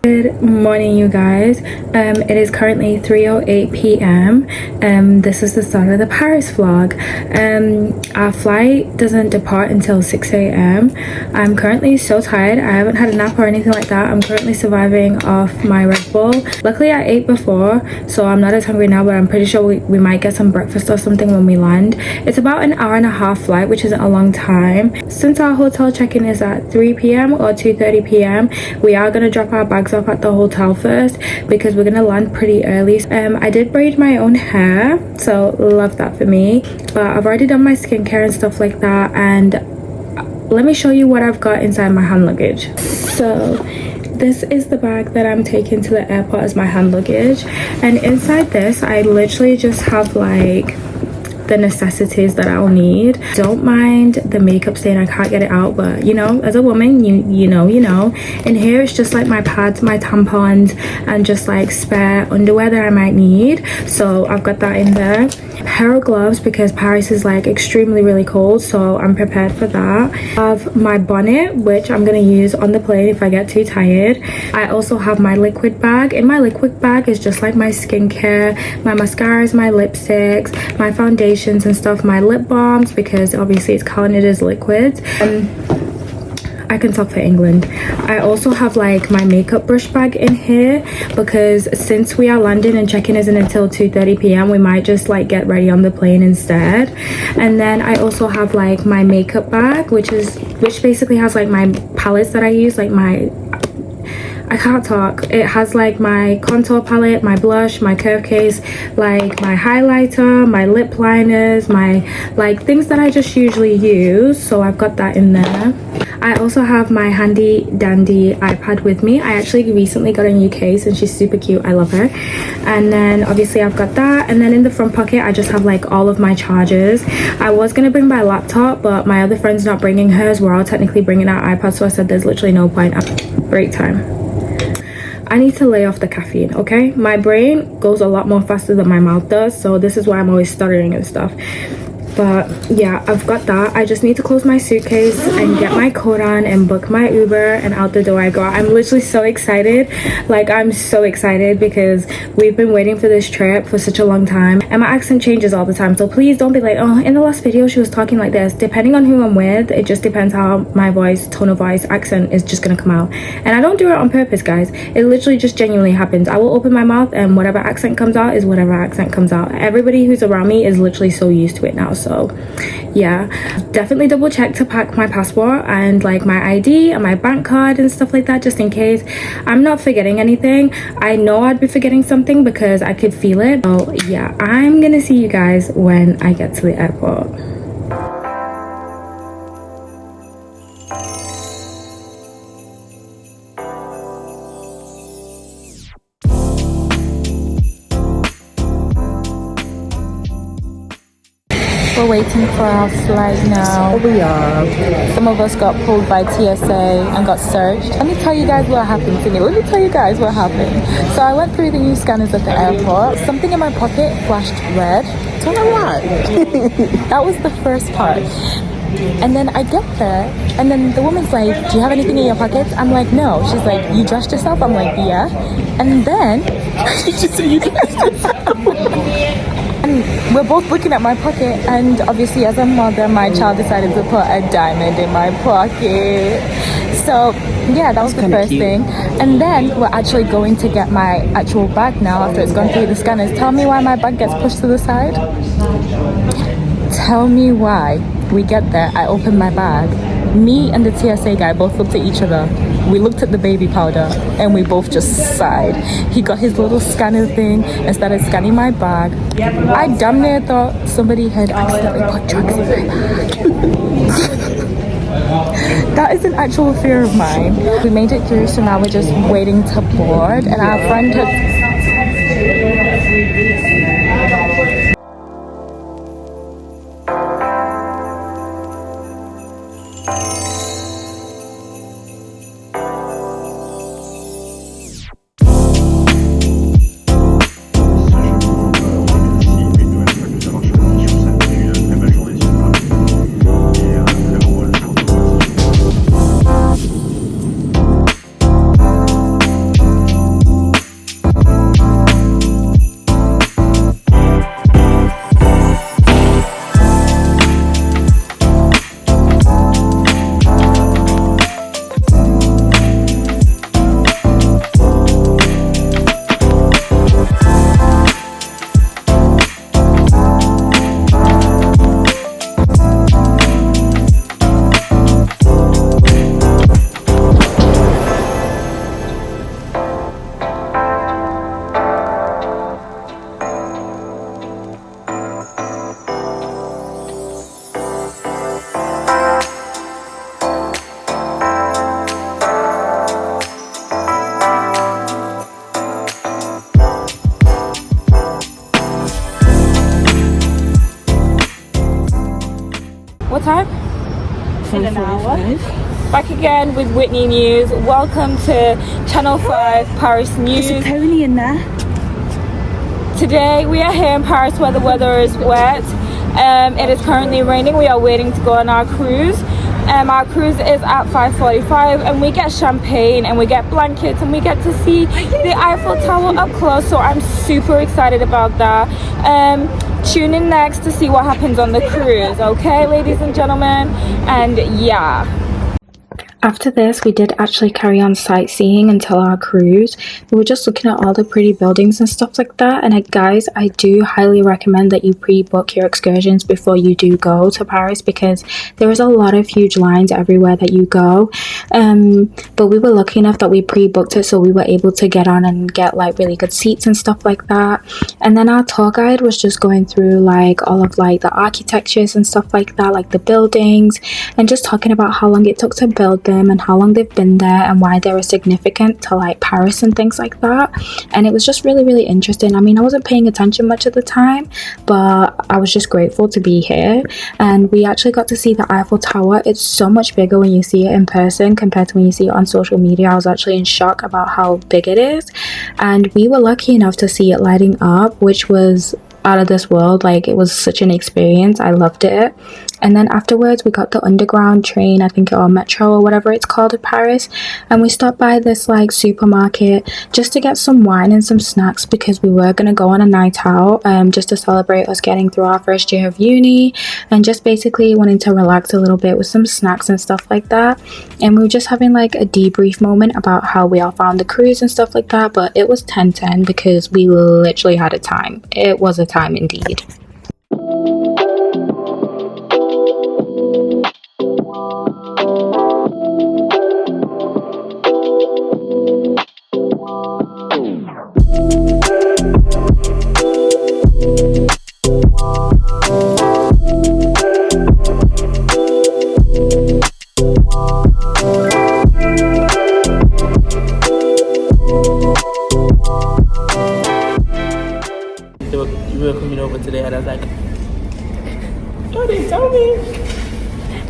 Good morning, you guys. It is currently 3:08 p.m. This is the start of the Paris vlog. Our flight doesn't depart until 6 a.m. I'm currently so tired. I haven't had a nap or anything like that. I'm currently surviving off my Red Bull. Luckily I ate before, so I'm not as hungry now, but I'm pretty sure we might get some breakfast or something when we land. It's about an hour and a half flight, which isn't a long time. Since our hotel check-in is at 3 p.m. or 2:30 p.m, we are going to drop our bags off at the hotel first because we're gonna land pretty early. I did braid my own hair, so love that for me, but I've already done my skincare and stuff like that, and let me show you what I've got inside my hand luggage. So this is the bag that I'm taking to the airport as my hand luggage, and inside this I literally just have like the necessities that I'll need. Don't mind the makeup stain, I can't get it out, but you know, as a woman, you know. In here it's just like my pads, my tampons, and just like spare underwear that I might need, so I've got that in there. A pair of gloves because Paris is like extremely really cold, so I'm prepared for that. I have my bonnet, which I'm gonna use on the plane if I get too tired. I also have my liquid bag. In my liquid bag is just like my skincare, my mascaras, my lipsticks, my foundation and stuff, my lip balms because obviously it's counted as liquids. I can talk for England. I also have like my makeup brush bag in here because since we are landing and check-in isn't until 2:30 p.m, we might just like get ready on the plane instead. And then I also have like my makeup bag, which basically has like my palettes that I use, like I can't talk. It has like my contour palette, my blush, my curve case, like my highlighter, my lip liners, my like things that I just usually use, so I've got that in there. I also have my handy dandy iPad with me. I actually recently got a new case and she's super cute. I love her. And then obviously I've got that, and then in the front pocket I just have like all of my chargers. I was gonna bring my laptop, but my other friend's not bringing hers. We're all technically bringing our iPad, so I said there's literally no point. Break time. I need to lay off the caffeine, okay? My brain goes a lot more faster than my mouth does, so this is why I'm always stuttering and stuff. But yeah, I've got that. I just need to close my suitcase and get my coat on and book my Uber, and out the door I go. I'm literally so excited. Like, I'm so excited because we've been waiting for this trip for such a long time, and my accent changes all the time, so please don't be like, oh, in the last video she was talking like this. Depending on who I'm with, it just depends how my voice, tone of voice, accent is just gonna come out. And I don't do it on purpose, guys. It literally just genuinely happens. I will open my mouth and whatever accent comes out is whatever accent comes out. Everybody who's around me is literally so used to it now. So yeah, definitely double check to pack my passport and like my ID and my bank card and stuff like that, just in case I'm not forgetting anything. I know I'd be forgetting something because I could feel it. So yeah, I'm gonna see you guys when I get to the airport. We're waiting for our flight now. We are. Some of us got pulled by TSA and got searched. Let me tell you guys what happened to me. Let me tell you guys what happened. So I went through the new scanners at the airport. Something in my pocket flashed red. Tell me what. That was the first part. And then I get there, and then the woman's like, do you have anything in your pockets? I'm like, no. She's like, you dressed yourself? I'm like, yeah. And then she just said, you dressed yourself. And we're both looking at my pocket, and obviously as a mother, my child decided to put a diamond in my pocket. So yeah, that was the first thing. And then we're actually going to get my actual bag now after it's gone through the scanners. Tell me why my bag gets pushed to the side. Tell me why. We get there, I open my bag. Me and the TSA guy both looked at each other. We looked at the baby powder and we both just sighed. He got his little scanner thing and started scanning my bag. I damn near thought somebody had accidentally put drugs in my bag. That is an actual fear of mine. We made it through, so now we're just waiting to board, and our friend had time? In an hour. Back again with Whitney News. Welcome to Channel 5 Paris News. There's a pony in there. Today we are here in Paris where the weather is wet. It is currently raining. We are waiting to go on our cruise. Our cruise is at 5:45 and we get champagne and we get blankets and we get to see the Eiffel Tower up close, so I'm super excited about that. Tune in next to see what happens on the cruise, okay, ladies and gentlemen? And yeah. After this, we did actually carry on sightseeing until our cruise. We were just looking at all the pretty buildings and stuff like that. And guys, I do highly recommend that you pre-book your excursions before you do go to Paris, because there is a lot of huge lines everywhere that you go. But we were lucky enough that we pre-booked it, so we were able to get on and get like really good seats and stuff like that. And then our tour guide was just going through like all of like the architectures and stuff like that, like the buildings, and just talking about how long it took to build them and how long they've been there and why they were significant to like Paris and things like that. And it was just really interesting. I mean, I wasn't paying attention much at the time, but I was just grateful to be here. And we actually got to see the Eiffel Tower. It's so much bigger when you see it in person compared to when you see it on social media. I was actually in shock about how big it is, and we were lucky enough to see it lighting up, which was out of this world. Like, it was such an experience. I loved it. And then afterwards we got the underground train, I think, or metro or whatever it's called in Paris, and we stopped by this like supermarket just to get some wine and some snacks, because we were gonna go on a night out just to celebrate us getting through our first year of uni, and just basically wanting to relax a little bit with some snacks and stuff like that. And we were just having like a debrief moment about how we all found the cruise and stuff like that. But it was 10/10 because we literally had a time. It was a time indeed. You were coming over today, and I was like, oh, they tell me.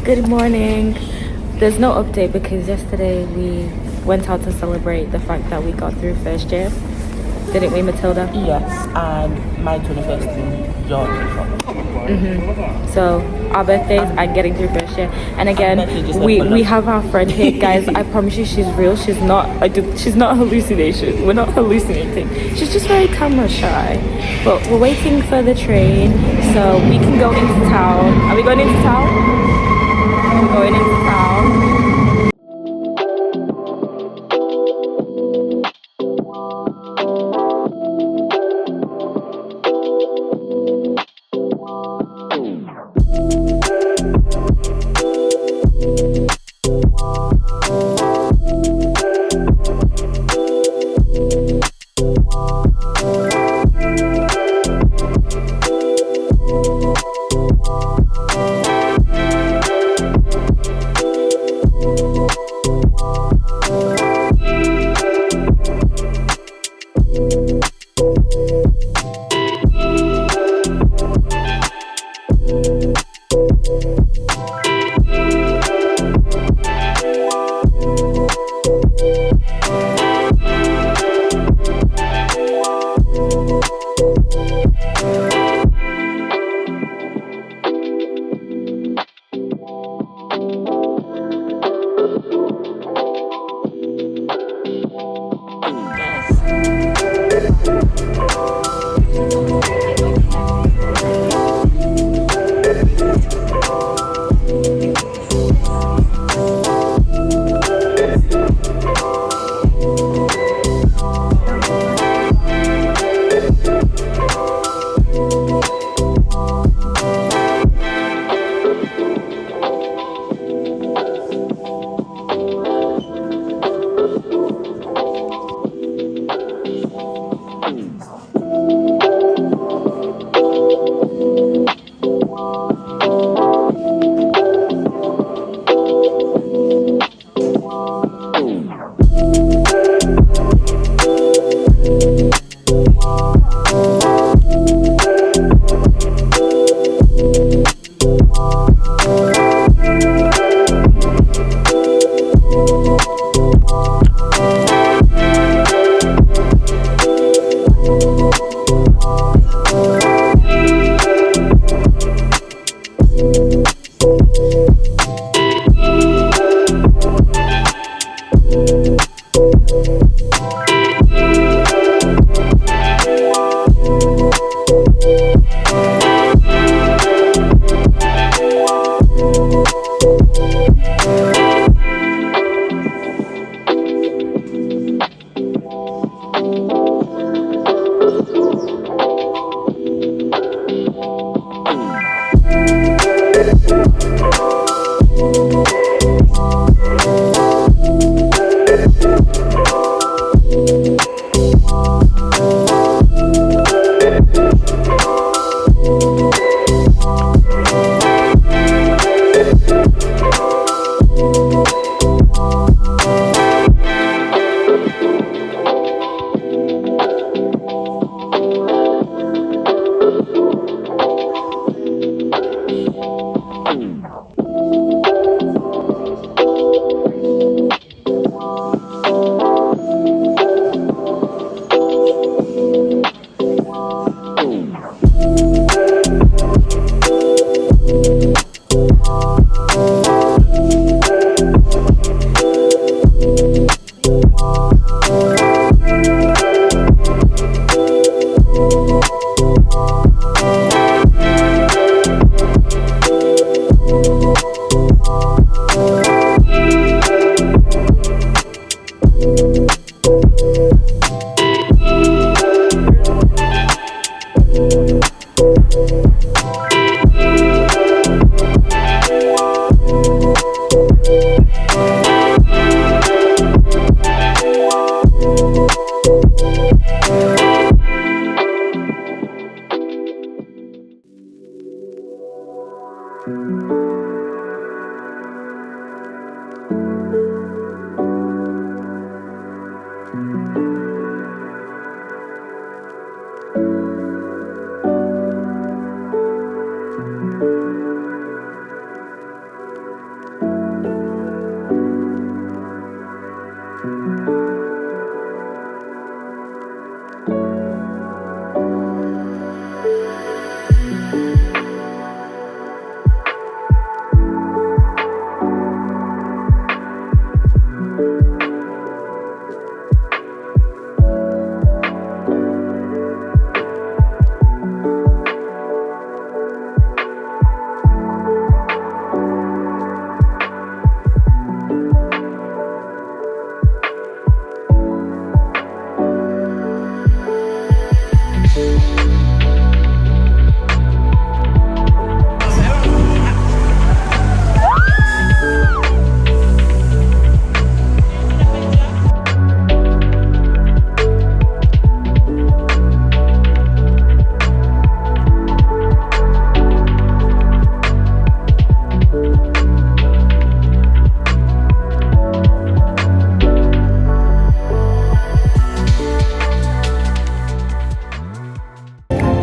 Good morning. There's no update because yesterday we went out to celebrate the fact that we got through first year. Didn't we, Matilda? Yes, and my 21st in your 21st. So our birthdays and getting through first year. And again, we have our friend here, guys. I promise you, she's real. She's not hallucination. We're not hallucinating. She's just very camera shy. But we're waiting for the train so we can go into town. Are we going into town? We're going into town.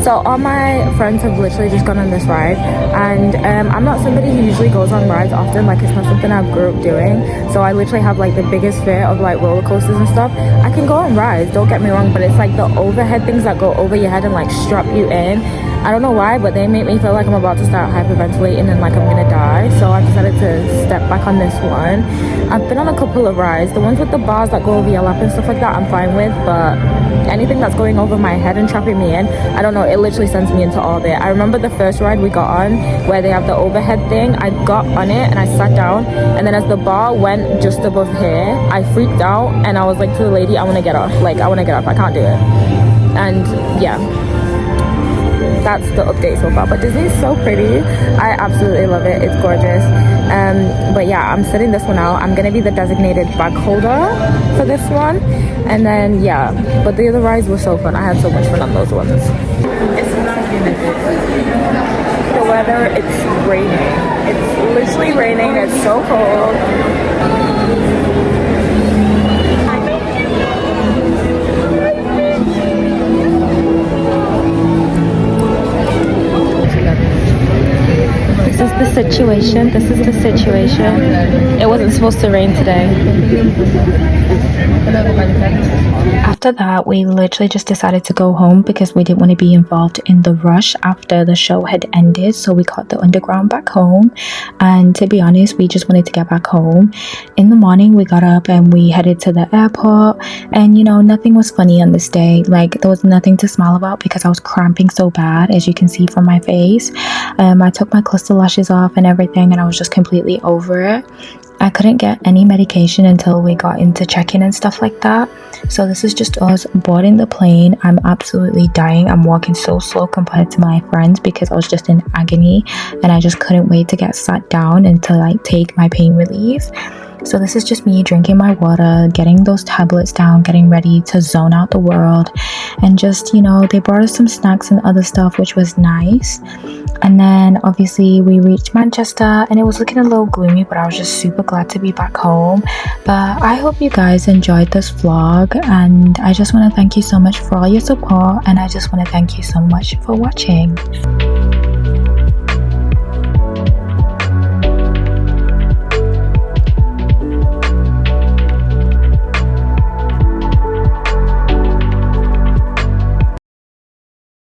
So all my friends have literally just gone on this ride, and I'm not somebody who usually goes on rides often. Like, it's not something I grew up doing, so I literally have like the biggest fear of like roller coasters and stuff. I can go on rides, don't get me wrong, but it's like the overhead things that go over your head and like strap you in. I don't know why, but they make me feel like I'm about to start hyperventilating and like I'm gonna die. So I decided to step back on this one. I've been on a couple of rides. The ones with the bars that go over your lap and stuff like that, I'm fine with, but anything that's going over my head and trapping me in, I don't know, it literally sends me into orbit. I remember the first ride we got on where they have the overhead thing. I got on it and I sat down, and then as the bar went just above here, I freaked out and I was like to the lady, I want to get off. Like, I want to get off, I can't do it. And yeah, that's the update so far. But Disney is so pretty. I absolutely love it. It's gorgeous. But yeah, I'm sitting this one out. I'm gonna be the designated bag holder for this one. And then yeah, but the other rides were so fun. I had so much fun on those ones. It's not the weather. It's raining. It's literally raining. It's so cold. This is the situation. It wasn't supposed to rain today. After that, we literally just decided to go home because we didn't want to be involved in the rush after the show had ended. So we caught the underground back home, and to be honest, we just wanted to get back home. In the morning, we got up and we headed to the airport, and you know, nothing was funny on this day. Like, there was nothing to smile about because I was cramping so bad, as you can see from my face. I took my cluster lashes off and everything, and I was just completely over it. I couldn't get any medication until we got into check-in and stuff like that. So this is just us boarding the plane. I'm absolutely dying. I'm walking so slow compared to my friends because I was just in agony and I just couldn't wait to get sat down and to like take my pain relief. So this is just me drinking my water, getting those tablets down, getting ready to zone out the world, and just, you know, they brought us some snacks and other stuff, which was nice. And then obviously we reached Manchester and it was looking a little gloomy, but I was just super glad to be back home. But I hope you guys enjoyed this vlog, and I just want to thank you so much for all your support, and I just want to thank you so much for watching.